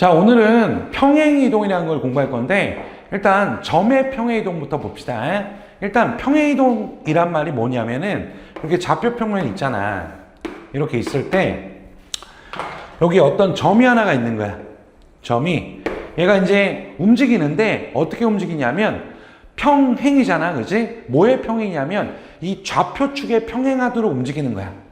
자, 오늘은 평행이동이라는 걸 공부할 건데 일단 점의 평행이동부터 봅시다. 일단 평행이동이란 말이 뭐냐면은 이렇게 좌표평면 있잖아. 이렇게 있을 때 여기 어떤 점이 하나가 있는 거야. 점이 얘가 이제 움직이는데 어떻게 움직이냐면 평행이잖아, 그지? 뭐의 평행이냐면 이 좌표축에 평행하도록 움직이는 거야.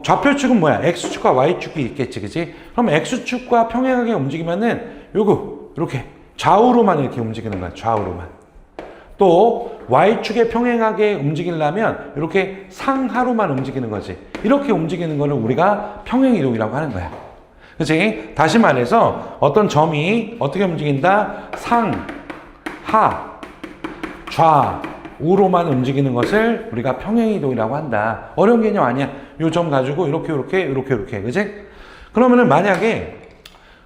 좌표축은 뭐야? X축과 Y축이 있겠지, 그지? 그럼 X축과 평행하게 움직이면은 요거 이렇게 좌우로만 이렇게 움직이는 거야. 좌우로만. 또 Y축에 평행하게 움직이려면 이렇게 상하로만 움직이는 거지. 이렇게 움직이는 거를 우리가 평행이동이라고 하는 거야. 그치? 다시 말해서 어떤 점이 어떻게 움직인다? 상, 하, 좌, 우로만 움직이는 것을 우리가 평행이동이라고 한다. 어려운 개념 아니야. 요 점 가지고 이렇게 그지? 그러면은 만약에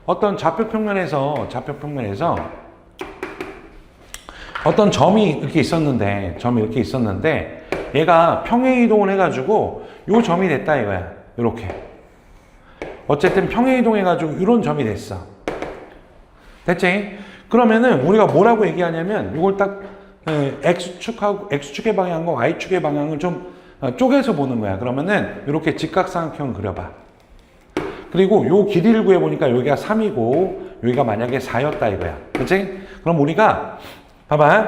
어떤 좌표평면에서 어떤 점이 이렇게 있었는데 얘가 평행이동을 해가지고 요 점이 됐다 이거야. 요렇게. 어쨌든 평행이동해가지고 이런 점이 됐어. 됐지? 그러면은 우리가 뭐라고 얘기하냐면 이걸 딱 X축의 방향과 Y축의 방향을 좀 쪼개서 보는 거야. 그러면은 이렇게 직각삼각형 그려봐. 그리고 요 길이를 구해보니까 여기가 3이고 여기가 만약에 4였다 이거야. 그치? 그럼 우리가 봐봐.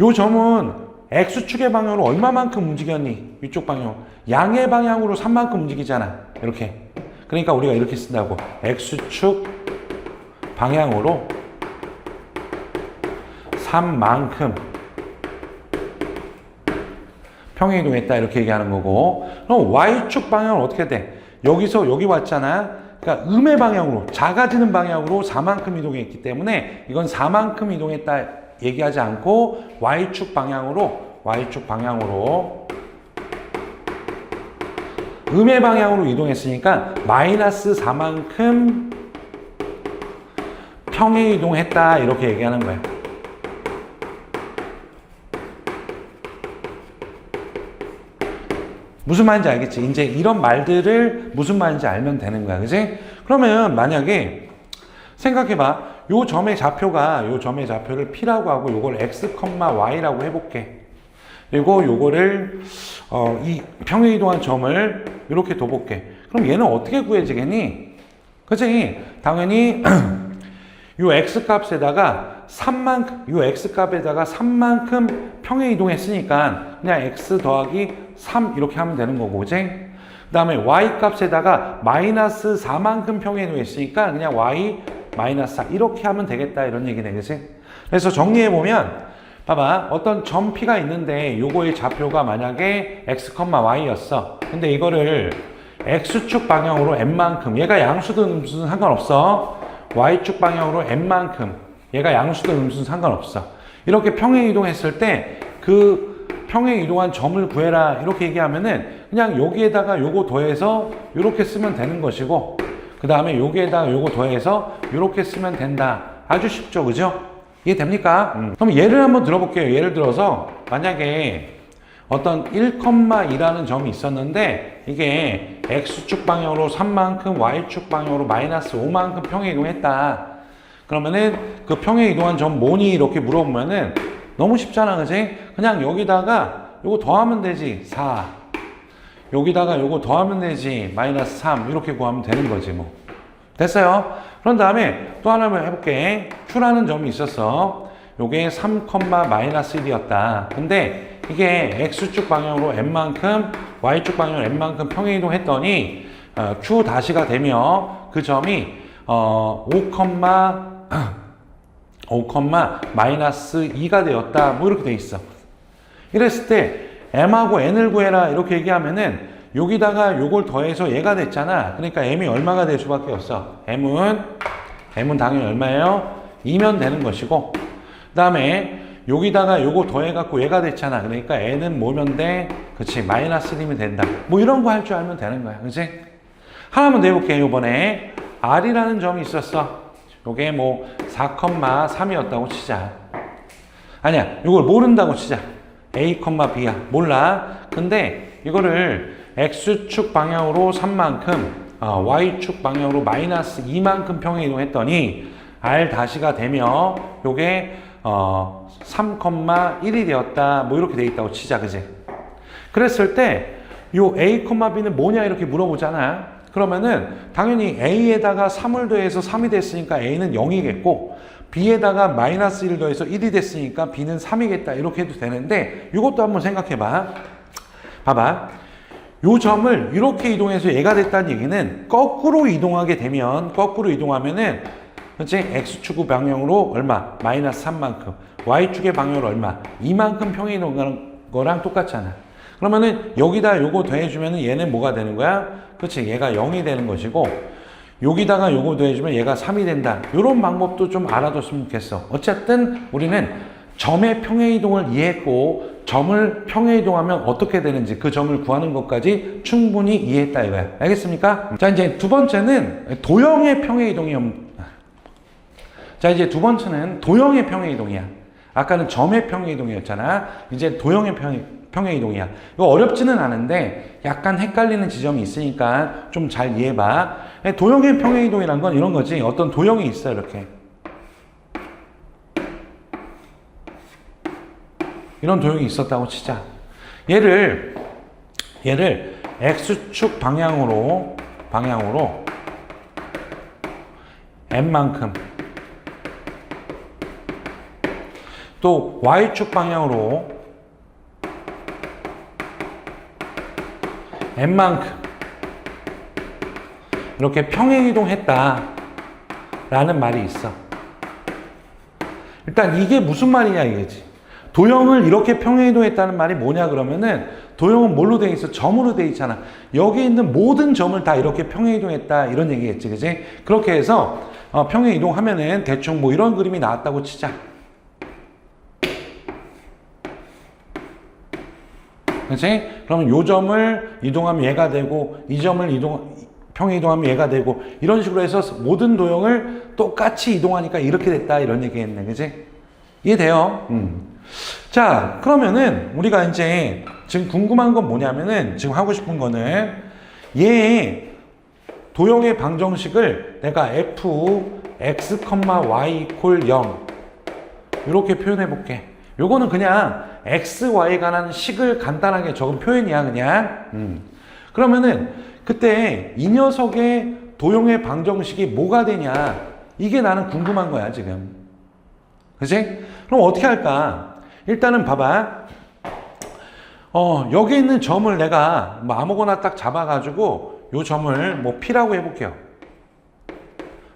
요 점은 X축의 방향으로 얼마만큼 움직였니? 이쪽 방향. 양의 방향으로 3만큼 움직이잖아. 이렇게. 그러니까 우리가 이렇게 쓴다고. X축 방향으로 3만큼 평행이동했다 이렇게 얘기하는 거고, 그럼 Y축 방향은 어떻게 돼? 여기서 여기 왔잖아. 그러니까 음의 방향으로, 작아지는 방향으로 4만큼 이동했기 때문에 이건 4만큼 이동했다 얘기하지 않고 Y축 방향으로 음의 방향으로 이동했으니까 마이너스 4만큼 평행이동했다 이렇게 얘기하는 거야. 무슨 말인지 알겠지? 이제 이런 말들을 무슨 말인지 알면 되는 거야. 그지? 그러면 만약에 생각해봐. 요 점의 좌표를 P라고 하고 요걸 X, Y라고 해볼게. 그리고 요거를 이 평행이동한 점을 이렇게 둬볼게. 그럼 얘는 어떻게 구해지겠니? 그치? 당연히 요 X 값에다가 3만큼 평행이동했으니까 그냥 X 더하기 3 이렇게 하면 되는 거고, 그지? 그 다음에 Y 값에다가 마이너스 4만큼 평행이동했으니까 그냥 Y 마이너스 4 이렇게 하면 되겠다 이런 얘기네, 그지? 그래서 정리해보면 봐봐. 어떤 점 P가 있는데 요거의 좌표가 만약에 X, Y였어. 근데 이거를 X축 방향으로 N만큼, 얘가 양수든 음수든 상관없어. Y축 방향으로 N만큼, 얘가 양수든 음수든 상관없어. 이렇게 평행이동했을 때 그 평행이동한 점을 구해라 이렇게 얘기하면은 그냥 여기에다가 요거 더해서 요렇게 쓰면 되는 것이고, 그 다음에 여기에다가 요거 더해서 요렇게 쓰면 된다. 아주 쉽죠, 그죠? 이해됩니까? 그럼 예를 한번 들어볼게요. 예를 들어서 만약에 어떤 1,2라는 점이 있었는데 이게 X축 방향으로 3만큼 Y축 방향으로 마이너스 5만큼 평행이동했다. 그러면은 그 평행이동한 점 뭐니? 이렇게 물어보면은 너무 쉽잖아, 그지? 그냥 여기다가 요거 더하면 되지. 4. 여기다가 요거 더하면 되지. 마이너스 3. 이렇게 구하면 되는 거지, 뭐. 됐어요? 그런 다음에 또 하나만 해볼게. Q라는 점이 있었어. 요게 3, 마이너스 1이었다. 근데 이게 X축 방향으로 N만큼, Y축 방향으로 N만큼 평행이동 했더니, Q 다시가 되며 그 점이, 5, 마이너스 2가 되었다. 뭐 이렇게 돼 있어. 이랬을 때 M하고 N을 구해라. 이렇게 얘기하면은 여기다가 요걸 더해서 얘가 됐잖아. 그러니까 M이 얼마가 될 수밖에 없어. M은 당연히 얼마예요? 2면 되는 것이고, 그 다음에 여기다가 요거 더해갖고 얘가 됐잖아. 그러니까 N은 뭐면 돼? 그치, 마이너스 1이면 된다. 뭐 이런 거 할 줄 알면 되는 거야. 그치? 하나만 더 해볼게요. 이번에 R이라는 점이 있었어. 요게 뭐 4,3이었다고 치자. 아니야, 요걸 모른다고 치자. A, B야. 몰라. 근데 이거를 X축 방향으로 3만큼 y축 방향으로 마이너스 2만큼 평행 이동했더니 r 다시가 되면 요게 3,1이 되었다. 뭐 이렇게 돼 있다고 치자, 그지? 그랬을 때 요 a, b는 뭐냐 이렇게 물어보잖아. 그러면은 당연히 a에다가 3을 더해서 3이 됐으니까 a는 0이겠고 b에다가 마이너스 1을 더해서 1이 됐으니까 b는 3이겠다. 이렇게 해도 되는데 이것도 한번 생각해봐. 봐봐. 요 점을 이렇게 이동해서 얘가 됐다는 얘기는 거꾸로 이동하게 되면 거꾸로 이동하면은 그치? x축의 방향으로 얼마? 마이너스 3만큼. y축의 방향으로 얼마? 2만큼 평행 이동하는 거랑 똑같잖아. 그러면은 여기다 요거 더해주면은 얘는 뭐가 되는 거야? 그치? 얘가 0이 되는 것이고 여기다가 요거 더해주면 얘가 3이 된다. 요런 방법도 좀 알아뒀으면 좋겠어. 어쨌든 우리는 점의 평행 이동을 이해했고 점을 평행 이동하면 어떻게 되는지 그 점을 구하는 것까지 충분히 이해했다 이거야. 알겠습니까? 자, 이제 두 번째는 도형의 평행 이동이야. 자, 이제 두 번째는 도형의 평행 이동이야. 아까는 점의 평행 이동이었잖아. 이제 도형의 평행 이동이야. 이거 어렵지는 않은데 약간 헷갈리는 지점이 있으니까 좀 잘 이해해봐. 도형의 평행 이동이란 건 이런 거지. 어떤 도형이 있어 이렇게. 이런 도형이 있었다고 치자. 얘를 x축 방향으로 n만큼 또 y축 방향으로 n만큼 이렇게 평행이동했다 라는 말이 있어. 일단 이게 무슨 말이냐 이거지. 도형을 이렇게 평행이동했다는 말이 뭐냐 그러면은 도형은 뭘로 되어 있어? 점으로 되어 있잖아. 여기 있는 모든 점을 다 이렇게 평행이동했다 이런 얘기겠지, 그지? 그렇게 해서 평행이동하면은 대충 뭐 이런 그림이 나왔다고 치자. 그치? 그러면 요 점을 이동하면 얘가 되고 이 점을 평행이동하면 얘가 되고 이런 식으로 해서 모든 도형을 똑같이 이동하니까 이렇게 됐다 이런 얘기겠네, 그치? 이해돼요? 자, 그러면은 우리가 이제 지금 궁금한 건 뭐냐면은 지금 하고 싶은 거는 얘 도형의 방정식을 내가 f x, y = 0 이렇게 표현해 볼게. 요거는 그냥 x, y에 관한 식을 간단하게 적은 표현이야 그냥. 그러면은 그때 이 녀석의 도형의 방정식이 뭐가 되냐 이게 나는 궁금한 거야 지금. 그치? 그럼 어떻게 할까? 일단은 봐봐. 여기 있는 점을 내가 뭐 아무거나 딱 잡아가지고 요 점을 뭐 P라고 해볼게요.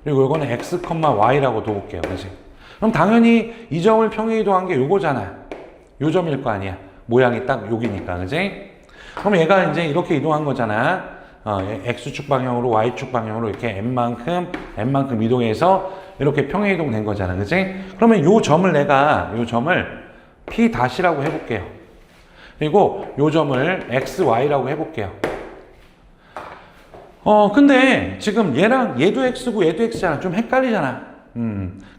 그리고 요거는 X, Y라고 둬볼게요. 그치? 그럼 당연히 이 점을 평행이동한 게 요거잖아. 요 점일 거 아니야. 모양이 딱 여기니까. 그치? 그럼 얘가 이제 이렇게 이동한 거잖아. X축 방향으로 Y축 방향으로 이렇게 N만큼 이동해서 이렇게 평행이동 된 거잖아. 그치? 그러면 요 점을 P' 해볼게요. 그리고 요 점을 X, Y라고 해볼게요. 근데 지금 얘도 X고 얘도 X잖아. 좀 헷갈리잖아.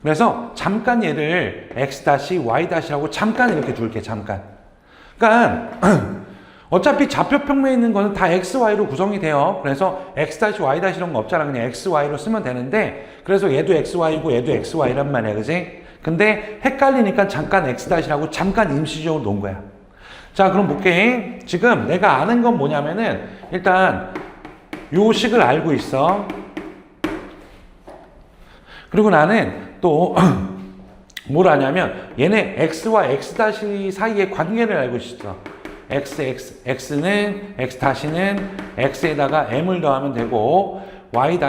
그래서 잠깐 얘를 X' Y'라고 잠깐 이렇게 둘게, 잠깐. 그러니까 어차피 좌표평면에 있는 거는 다 X, Y로 구성이 돼요. 그래서 X' Y' 이런 거 없잖아. 그냥 X, Y로 쓰면 되는데 그래서 얘도 X, Y고 얘도 X, Y란 말이야. 그지? 근데 헷갈리니까 잠깐 X'라고 잠깐 임시적으로 놓은 거야. 자, 그럼 볼게. 지금 내가 아는 건 뭐냐면은 일단 요 식을 알고 있어. 그리고 나는 또 뭘 아냐면 얘네 X와 X' 사이의 관계를 알고 있어. X는 X' X에다가 M을 더하면 되고 Y'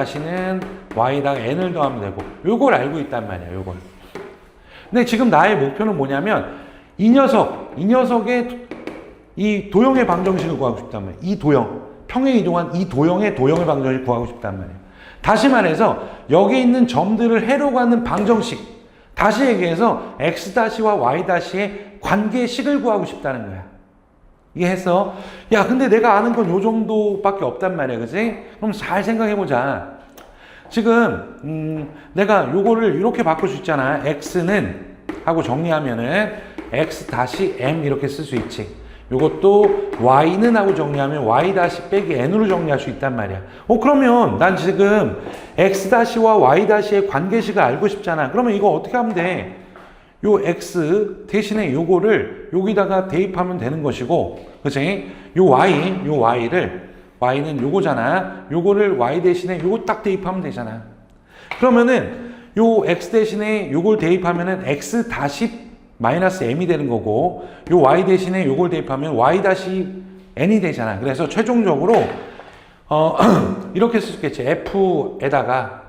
Y에다가 N을 더하면 되고 요걸 알고 있단 말이야. 요걸. 근데 지금 나의 목표는 뭐냐면 이 녀석의 이 도형의 방정식을 구하고 싶단 말이야. 이 도형, 평행 이동한 이 도형의 방정식을 구하고 싶단 말이야. 다시 말해서 여기 있는 점들을 해로 가는 방정식, 다시 얘기해서 X''와 Y''의 관계식을 구하고 싶다는 거야. 이해했어? 야, 근데 내가 아는 건 요 정도밖에 없단 말이야. 그지? 그럼 잘 생각해보자. 지금 내가 요거를 이렇게 바꿀 수 있잖아. X는 하고 정리하면은 X-M 이렇게 쓸 수 있지. 요것도 y는 하고 정리하면 y 다시 빼기 n으로 정리할 수 있단 말이야. 그러면 난 지금 x 다시와 y 다시의 관계식을 알고 싶잖아. 그러면 이거 어떻게 하면 돼? 요 x 대신에 요거를 여기다가 대입하면 되는 것이고, 그치? 요 y를, y는 요거잖아. 요거를 y 대신에 요거 딱 대입하면 되잖아. 그러면은 요 x 대신에 요걸 대입하면은 x 다시 마이너스 m이 되는 거고, 요 y 대신에 요걸 대입하면 y 다시 n이 되잖아. 그래서 최종적으로 이렇게 쓸 수 있겠지. f에다가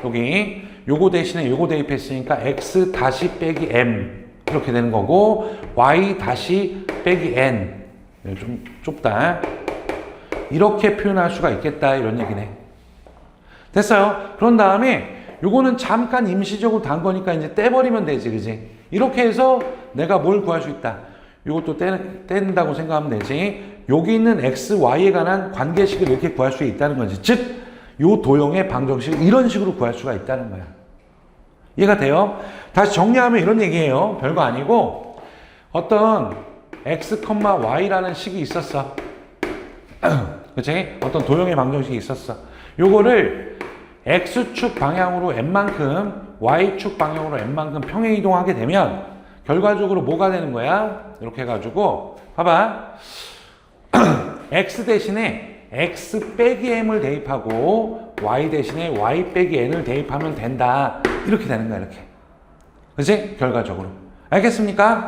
여기 요거 대신에 요거 대입했으니까 x 다시 빼기 m 이렇게 되는 거고, y 다시 빼기 n, 좀 좁다, 이렇게 표현할 수가 있겠다 이런 얘기네. 됐어요? 그런 다음에 요거는 잠깐 임시적으로 단 거니까 이제 떼버리면 되지, 그지? 이렇게 해서 내가 뭘 구할 수 있다. 요것도 뗀다고 생각하면 되지. 여기 있는 x, y에 관한 관계식을 이렇게 구할 수 있다는 거지. 즉, 요 도형의 방정식을 이런 식으로 구할 수가 있다는 거야. 이해가 돼요? 다시 정리하면 이런 얘기예요. 별거 아니고, 어떤 x, y라는 식이 있었어. 그치? 어떤 도형의 방정식이 있었어. 요거를 x축 방향으로 n만큼, y축 방향으로 n만큼 평행 이동하게 되면 결과적으로 뭐가 되는 거야? 이렇게 해가지고 봐봐. x 대신에 x 빼기 m을 대입하고 y 대신에 y 빼기 n을 대입하면 된다. 이렇게 되는 거야, 이렇게. 그치? 결과적으로. 알겠습니까?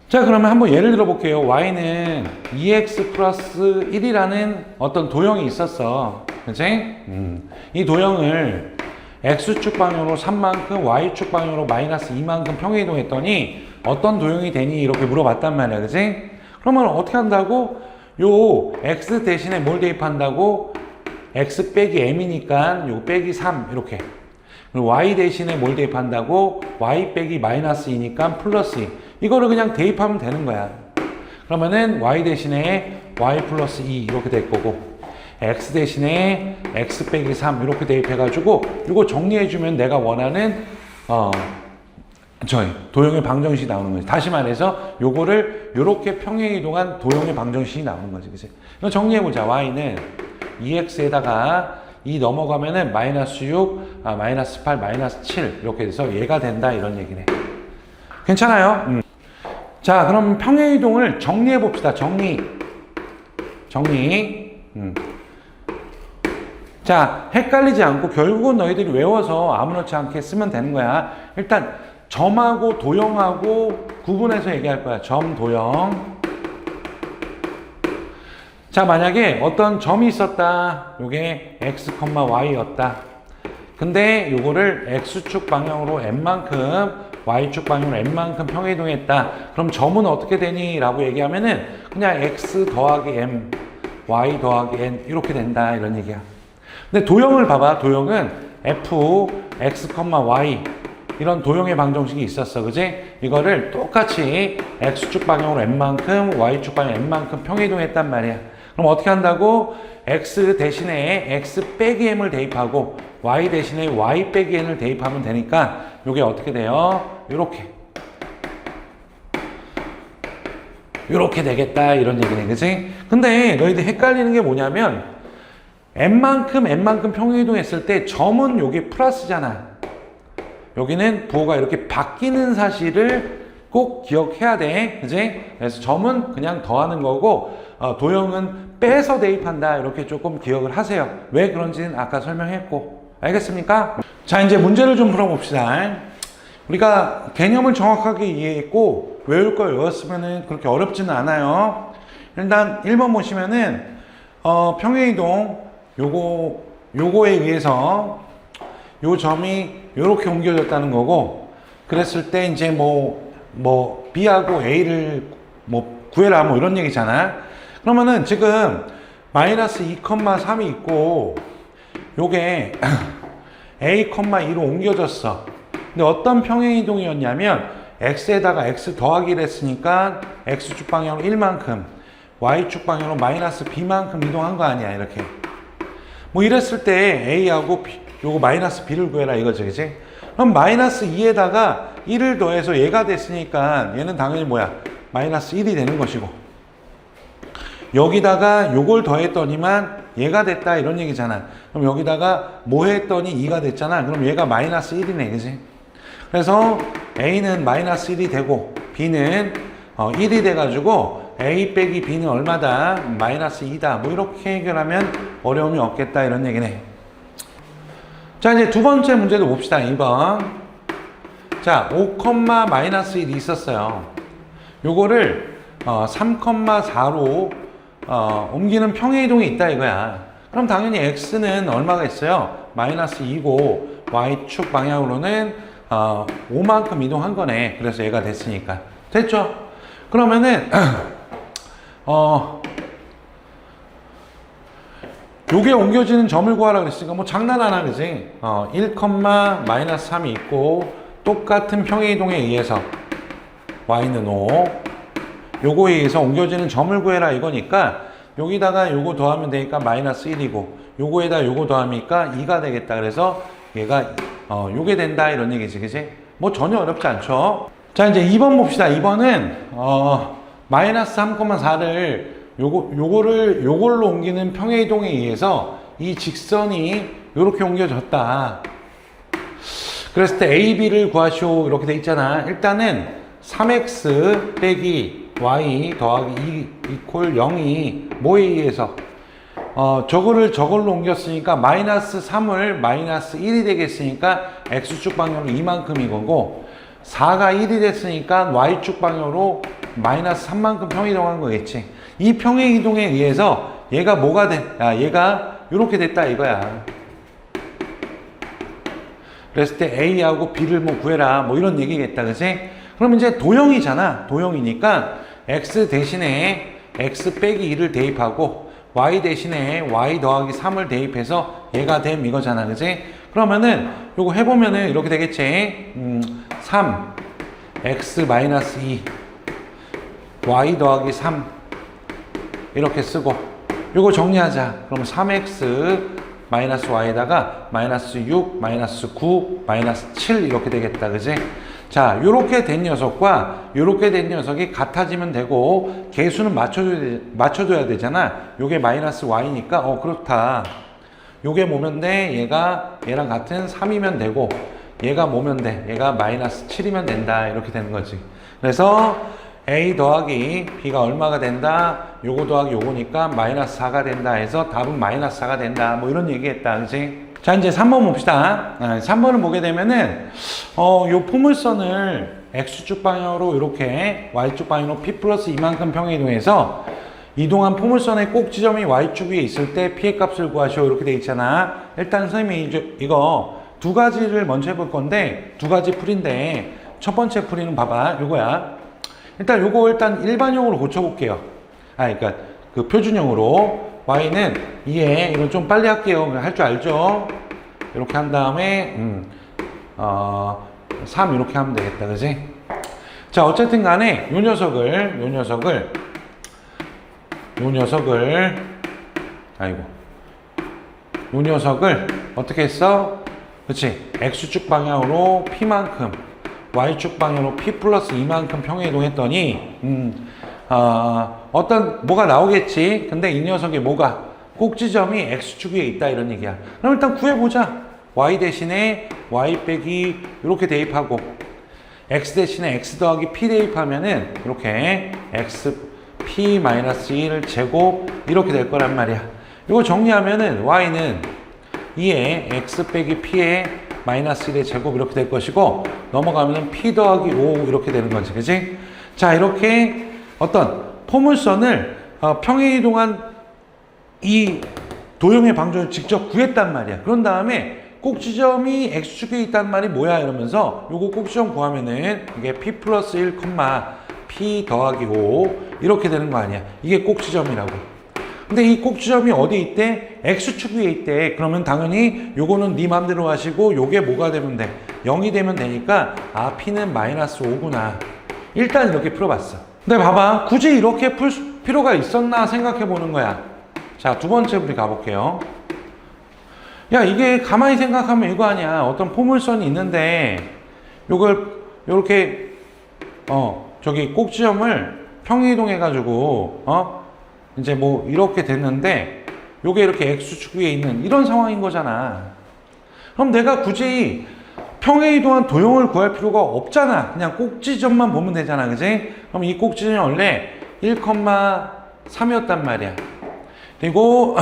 자, 그러면 한번 예를 들어 볼게요. y는 2x 플러스 1이라는 어떤 도형이 있었어. 그치? 이 도형을 x축 방향으로 3만큼, y축 방향으로 마이너스 2만큼 평행 이동했더니 어떤 도형이 되니? 이렇게 물어봤단 말이야. 그치? 그러면 어떻게 한다고? 요 x 대신에 뭘 대입한다고? x 빼기 m이니까 요 빼기 3 이렇게. 그리고 y 대신에 뭘 대입한다고? y 빼기 마이너스 2니까 플러스 2. 이거를 그냥 대입하면 되는 거야. 그러면은 y 대신에 y 플러스 2 이렇게 될 거고, x 대신에 x 빼기 3 이렇게 대입해가지고 이거 정리해주면 내가 원하는 도형의 방정식이 나오는 거지. 다시 말해서 요거를 요렇게 평행 이동한 도형의 방정식이 나오는 거지. 그치? 이거 정리해보자. y는 2x에다가 2 넘어가면은 마이너스 6, 마이너스 8, 마이너스 7 이렇게 돼서 얘가 된다 이런 얘기네. 괜찮아요? 자, 그럼 평행 이동을 정리해 봅시다. 정리. 자, 헷갈리지 않고 결국은 너희들이 외워서 아무렇지 않게 쓰면 되는 거야. 일단 점하고 도형하고 구분해서 얘기할 거야. 점, 도형. 자, 만약에 어떤 점이 있었다. 요게 x, y였다. 근데 요거를 x축 방향으로 n만큼, y축 방향으로 n만큼 평행 이동했다. 그럼 점은 어떻게 되니? 라고 얘기하면은 그냥 x 더하기 m, y 더하기 n 이렇게 된다 이런 얘기야. 근데 도형을 봐봐. 도형은 f, x, y 이런 도형의 방정식이 있었어. 그지? 이거를 똑같이 x축 방향으로 n만큼, y축 방향 n만큼 평행 이동했단 말이야. 그럼 어떻게 한다고? x 대신에 x 빼기 m을 대입하고 y 대신에 y 빼기 n을 대입하면 되니까 이게 어떻게 돼요? 요렇게 되겠다 이런 얘기네. 그치? 근데 너희들 헷갈리는 게 뭐냐면 n만큼 평행 이동했을 때 점은 요게 플러스잖아. 여기는 부호가 이렇게 바뀌는 사실을 꼭 기억해야 돼. 그치? 그래서 점은 그냥 더하는 거고 도형은 빼서 대입한다. 이렇게 조금 기억을 하세요. 왜 그런지는 아까 설명했고. 알겠습니까? 자, 이제 문제를 좀 풀어봅시다. 우리가 개념을 정확하게 이해했고 외울 걸 외웠으면 그렇게 어렵지는 않아요. 일단 1번 보시면은 평행이동 요거에 의해서 요 점이 요렇게 옮겨졌다는 거고, 그랬을 때 이제 B하고 A를 구해라 이런 얘기잖아. 그러면은 지금 마이너스 2,3이 있고 요게 A,2로 옮겨졌어. 근데 어떤 평행 이동이었냐면 x에다가 x 더하기를 했으니까 x축 방향으로 1만큼, y축 방향으로 마이너스 b만큼 이동한 거 아니야. 이렇게 이랬을 때 a하고 b, 요거 마이너스 b를 구해라 이거지. 그치? 그럼 마이너스 2에다가 1을 더해서 얘가 됐으니까 얘는 당연히 뭐야? 마이너스 1이 되는 것이고, 여기다가 요걸 더했더니만 얘가 됐다 이런 얘기잖아. 그럼 여기다가 뭐 했더니 2가 됐잖아. 그럼 얘가 마이너스 1이네, 그지? 그래서 A는 마이너스 1이 되고 B는 1이 돼가지고 A 빼기 B는 얼마다? 마이너스 2다. 뭐 이렇게 해결하면 어려움이 없겠다 이런 얘기네. 자, 이제 두 번째 문제도 봅시다. 2번. 자, 5, 마이너스 1이 있었어요. 요거를 3,4로 옮기는 평행이동이 있다 이거야. 그럼 당연히 x는 얼마가 있어요? 마이너스 2고 y축 방향으로는 5만큼 이동한 거네. 그래서 얘가 됐으니까. 됐죠? 그러면은 요게 옮겨지는 점을 구하라 그랬으니까 뭐 장난하나 그지? 1, 마이너스 3이 있고 똑같은 평행이동에 의해서 y는 5 요거에 의해서 옮겨지는 점을 구해라 이거니까 여기다가 요거 더하면 되니까 마이너스 1이고 요거에다 요거 더하니까 2가 되겠다. 그래서 얘가 요게 된다 이런 얘기지, 그지? 뭐 전혀 어렵지 않죠. 자, 이제 2번 봅시다. 2번은 마이너스 3,4를 요걸로 옮기는 평행이동에 의해서 이 직선이 요렇게 옮겨졌다. 그랬을 때 A, B를 구하시오 이렇게 돼 있잖아. 일단은 3x 빼기 y 더하기 2 이퀄 0이 뭐에 의해서 저걸로 옮겼으니까 마이너스 3을 마이너스 1이 되겠으니까 x축 방향으로 이만큼이 거고 4가 1이 됐으니까 y축 방향으로 마이너스 3만큼 평이동한 거겠지. 이 평행이동에 의해서 얘가 뭐가 돼? 얘가 이렇게 됐다 이거야. 그랬을 때 A하고 B를 뭐 구해라 뭐 이런 얘기겠다, 그치? 그럼 이제 도형이잖아. 도형이니까 x 대신에 x 빼기 2를 대입하고 y 대신에 y 더하기 3을 대입해서 얘가 됨 이거잖아, 그치? 그러면은 요거 해보면은 이렇게 되겠지. 3 x 마이너스 2 y 더하기 3 이렇게 쓰고 요거 정리하자. 그럼 3x 마이너스 y에다가 마이너스 6, 마이너스 9, 마이너스 7 이렇게 되겠다, 그지? 자, 요렇게 된 녀석과 요렇게 된 녀석이 같아지면 되고 개수는 맞춰줘야 되잖아. 요게 마이너스 y니까 그렇다. 요게 뭐면 돼? 얘가 얘랑 같은 3이면 되고 얘가 뭐면 돼? 얘가 마이너스 7이면 된다. 이렇게 되는 거지. 그래서 A 더하기 B가 얼마가 된다? 요거 더하기 요거니까 마이너스 4가 된다 해서 답은 마이너스 4가 된다. 뭐 이런 얘기했다. 그치? 자, 이제 3번 봅시다. 3번을 보게 되면은, 요 포물선을 X축 방향으로 이렇게 Y축 방향으로 P 플러스 이만큼 평행이동해서 이동한 포물선의 꼭 지점이 Y축 위에 있을 때 P의 값을 구하시오. 이렇게 돼 있잖아. 일단 선생님이 이거 두 가지를 먼저 해볼 건데, 두 가지 풀인데, 첫 번째 풀이는 봐봐. 요거야. 일단 요거 일단 일반형으로 고쳐볼게요. 그러니까 그 표준형으로. y는 2에 이거 좀 빨리 할게요. 할 줄 알죠? 이렇게 한 다음에 3 이렇게 하면 되겠다, 그지? 자, 어쨌든 간에 요 녀석을 어떻게 했어? 그치? x축 방향으로 p만큼 y축 방향으로 p 플러스 2만큼 평행이동했더니 뭐가 나오겠지. 근데 이 녀석이 뭐가? 꼭지점이 x축 위에 있다 이런 얘기야. 그럼 일단 구해보자. y 대신에 y 빼기 이렇게 대입하고 x 대신에 x 더하기 p 대입하면은 이렇게 x p 마이너스 1 제곱 이렇게 될 거란 말이야. 이거 정리하면은 y는 2에 x 빼기 p에 마이너스 1의 제곱 이렇게 될 것이고 넘어가면은 p 더하기 5 이렇게 되는 거지, 그치? 자, 이렇게 어떤 포물선을 평행이동한 이 도형의 방정을 직접 구했단 말이야. 그런 다음에 꼭지점이 x축에 있단 말이 뭐야 이러면서 요거 꼭지점 구하면은 이게 p 플러스 1, p 더하기 5 이렇게 되는 거 아니야. 이게 꼭지점이라고. 근데 이 꼭지점이 어디 있대? x축 위에 있대. 그러면 당연히 요거는 네 맘대로 하시고 요게 뭐가 되면 돼? 0이 되면 되니까 p는 마이너스 5구나. 일단 이렇게 풀어봤어. 근데 봐봐. 굳이 이렇게 풀 필요가 있었나 생각해 보는 거야. 자, 두 번째 우리 가볼게요. 야, 이게 가만히 생각하면 이거 아니야. 어떤 포물선이 있는데 요걸 요렇게 저기 꼭지점을 평행이동해가지고 이제 뭐 이렇게 됐는데 요게 이렇게 x축 위에 있는 이런 상황인 거잖아. 그럼 내가 굳이 평행이동한 도형을 구할 필요가 없잖아. 그냥 꼭지점만 보면 되잖아. 그지? 그럼 이 꼭지점이 원래 1,3이었단 말이야. 그리고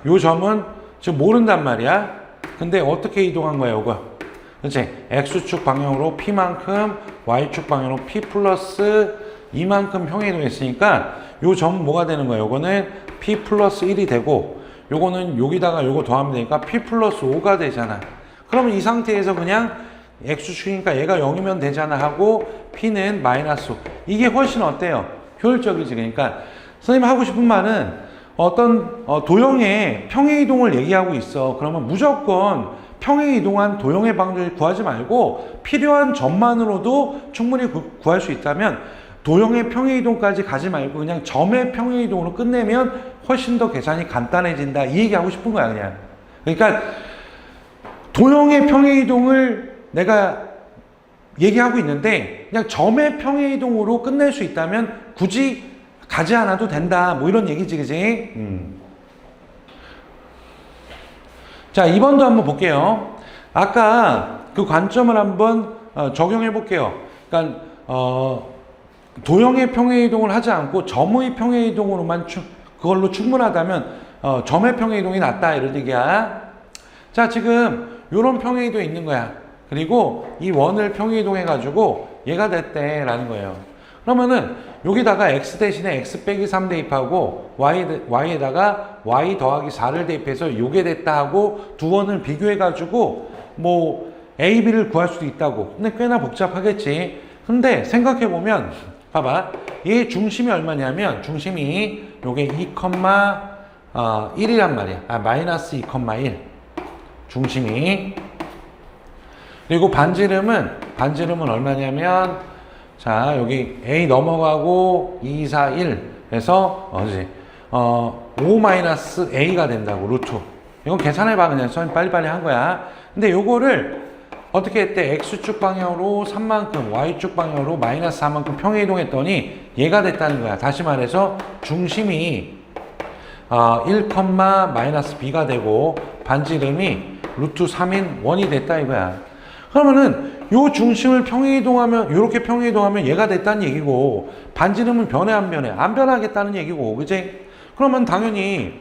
요 점은 지금 모른단 말이야. 근데 어떻게 이동한 거야, 요거? 그치? X축 방향으로 P만큼, Y축 방향으로 P 플러스 2만큼 평행이동했으니까 요 점은 뭐가 되는 거야? 요거는 P 플러스 1이 되고 요거는 여기다가 요거 더하면 되니까 P 플러스 5가 되잖아. 그러면 이 상태에서 그냥 X축이니까 얘가 0이면 되잖아 하고 P는 마이너스 5. 이게 훨씬 어때요? 효율적이지. 그러니까 선생님 하고 싶은 말은 어떤 도형의 평행이동을 얘기하고 있어. 그러면 무조건 평행이동한 도형의 방정을 구하지 말고 필요한 점만으로도 충분히 구할 수 있다면 도형의 평행이동까지 가지 말고 그냥 점의 평행이동으로 끝내면 훨씬 더 계산이 간단해진다. 이 얘기하고 싶은 거야 그냥. 그러니까 도형의 평행이동을 내가 얘기하고 있는데 그냥 점의 평행이동으로 끝낼 수 있다면 굳이 가지 않아도 된다. 뭐 이런 얘기지, 그지? 자, 2번도 한번 볼게요. 아까 그 관점을 한번 적용해 볼게요. 그러니까 도형의 평행이동을 하지 않고 점의 평행이동으로만 그걸로 충분하다면 점의 평행이동이 낫다 이런 얘기야. 자, 지금 이런 평행이동이 있는 거야. 그리고 이 원을 평행이동 해가지고 얘가 됐대라는 거예요. 그러면은 여기다가 x 대신에 x 빼기 3 대입하고 y에다가 y 더하기 4를 대입해서 요게 됐다 하고 두 원을 비교해가지고 뭐 a, b를 구할 수도 있다고. 근데 꽤나 복잡하겠지. 근데 생각해보면 봐봐. 얘 중심이 얼마냐면 중심이 요게 2,1이란 말이야. 마이너스 2,1 중심이. 그리고 반지름은 얼마냐면 자, 여기 A 넘어가고 2, 4, 1 해서 5-A가 된다고, 루트. 이건 계산해봐. 그냥 선생님 빨리빨리 한 거야. 근데 요거를 어떻게 했대? X축 방향으로 3만큼, Y축 방향으로 마이너스 4만큼 평행이동했더니 얘가 됐다는 거야. 다시 말해서 중심이 1, 마이너스 B가 되고 반지름이 루트 3인 1이 됐다 이거야. 그러면은 요 중심을 평행이동하면 요렇게 평행이동하면 얘가 됐다는 얘기고 반지름은 변해 안 변해? 안 변하겠다는 얘기고, 그치? 그러면 당연히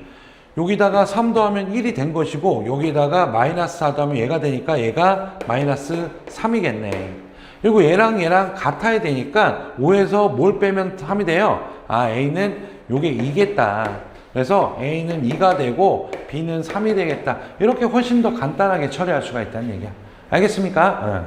여기다가 3 더하면 1이 된 것이고 여기다가 마이너스 4 더하면 얘가 되니까 얘가 마이너스 3이겠네. 그리고 얘랑 같아야 되니까 5에서 뭘 빼면 3이 돼요? A는 요게 2겠다. 그래서 A는 2가 되고 B는 3이 되겠다. 이렇게 훨씬 더 간단하게 처리할 수가 있다는 얘기야. 알겠습니까?